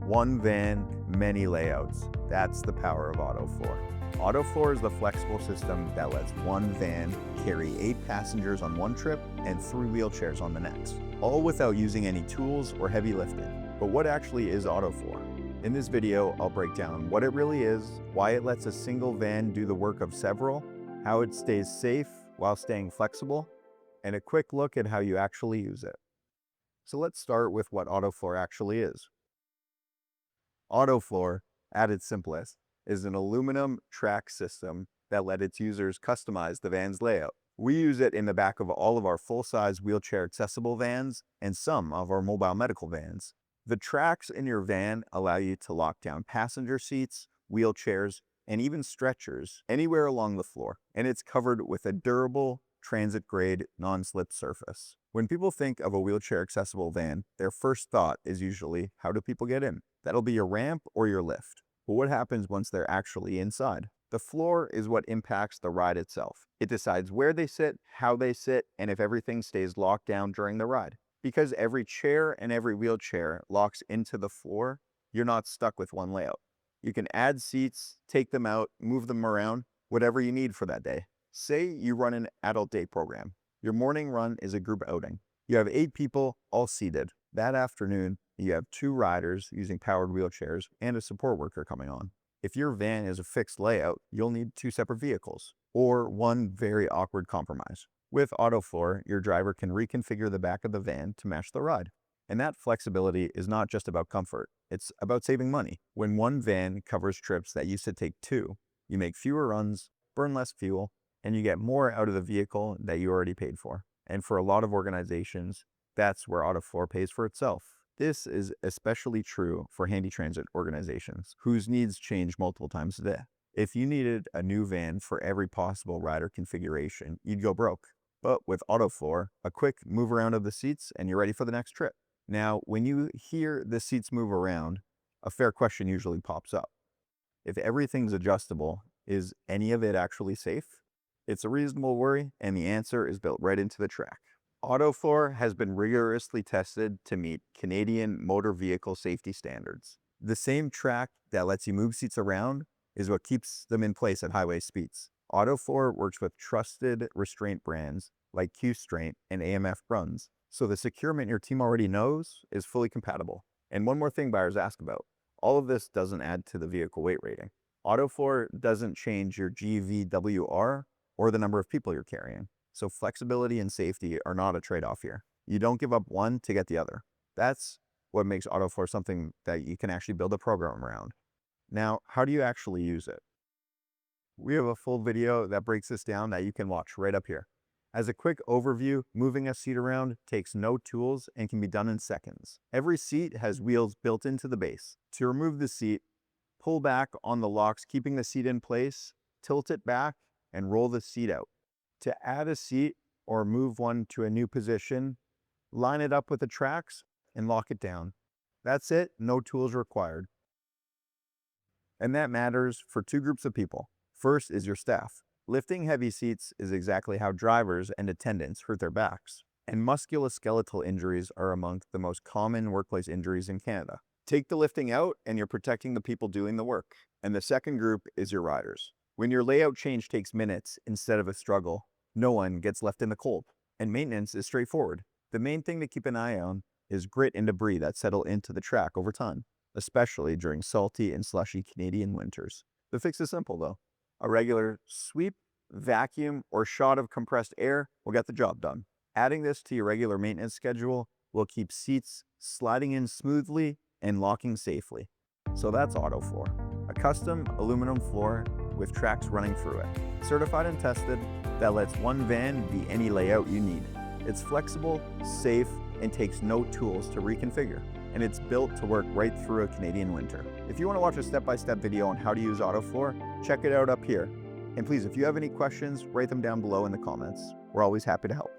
One van, many layouts. That's the power of AutoFloor. AutoFloor is the flexible system that lets one van carry 8 passengers on one trip and 3 wheelchairs on the next, all without using any tools or heavy lifting. But what actually is AutoFloor? In this video, I'll break down what it really is, why it lets a single van do the work of several, how it stays safe while staying flexible, and a quick look at how you actually use it. So let's start with what AutoFloor actually is. AutoFloor, at its simplest, is an aluminum track system that lets its users customize the van's layout. We use it in the back of all of our full-size wheelchair accessible vans and some of our mobile medical vans. The tracks in your van allow you to lock down passenger seats, wheelchairs, and even stretchers anywhere along the floor, and it's covered with a durable, transit-grade, non-slip surface. When people think of a wheelchair-accessible van, their first thought is usually, how do people get in? That'll be your ramp or your lift. But what happens once they're actually inside? The floor is what impacts the ride itself. It decides where they sit, how they sit, and if everything stays locked down during the ride. Because every chair and every wheelchair locks into the floor, you're not stuck with one layout. You can add seats, take them out, move them around, whatever you need for that day. Say you run an adult day program. Your morning run is a group outing. You have 8 people all seated. That afternoon, you have 2 riders using powered wheelchairs and a support worker coming on. If your van is a fixed layout, you'll need 2 separate vehicles, or one very awkward compromise. With AutoFloor, your driver can reconfigure the back of the van to match the ride. And that flexibility is not just about comfort, it's about saving money. When one van covers trips that used to take 2, you make fewer runs, burn less fuel, and you get more out of the vehicle that you already paid for. And for a lot of organizations, that's where AutoFloor pays for itself. This is especially true for handy transit organizations whose needs change multiple times a day. If you needed a new van for every possible rider configuration, you'd go broke. But with AutoFloor, a quick move around of the seats and you're ready for the next trip. Now, when you hear the seats move around, a fair question usually pops up. If everything's adjustable, is any of it actually safe? It's a reasonable worry, and the answer is built right into the track. AutoFloor has been rigorously tested to meet Canadian motor vehicle safety standards. The same track that lets you move seats around is what keeps them in place at highway speeds. AutoFloor works with trusted restraint brands like Q-Straint and AMF Bruns, so the securement your team already knows is fully compatible. And one more thing buyers ask about. All of this doesn't add to the vehicle weight rating. AutoFloor doesn't change your GVWR or the number of people you're carrying. So flexibility and safety are not a trade-off here. You don't give up one to get the other. That's what makes AutoFloor something that you can actually build a program around. Now, how do you actually use it? We have a full video that breaks this down that you can watch right up here. As a quick overview, moving a seat around takes no tools and can be done in seconds. Every seat has wheels built into the base. To remove the seat, pull back on the locks, keeping the seat in place, tilt it back, and roll the seat out. To add a seat or move one to a new position, line it up with the tracks and lock it down. That's it, no tools required. And that matters for 2 groups of people. First is your staff. Lifting heavy seats is exactly how drivers and attendants hurt their backs. And musculoskeletal injuries are among the most common workplace injuries in Canada. Take the lifting out and you're protecting the people doing the work. And the second group is your riders. When your layout change takes minutes instead of a struggle, no one gets left in the cold. And maintenance is straightforward. The main thing to keep an eye on is grit and debris that settle into the track over time, especially during salty and slushy Canadian winters. The fix is simple though. A regular sweep, vacuum, or shot of compressed air will get the job done. Adding this to your regular maintenance schedule will keep seats sliding in smoothly and locking safely. So that's AutoFloor, a custom aluminum floor with tracks running through it. Certified and tested, that lets one van be any layout you need. It's flexible, safe, and takes no tools to reconfigure. And it's built to work right through a Canadian winter. If you want to watch a step-by-step video on how to use AutoFloor, check it out up here. And please, if you have any questions, write them down below in the comments. We're always happy to help.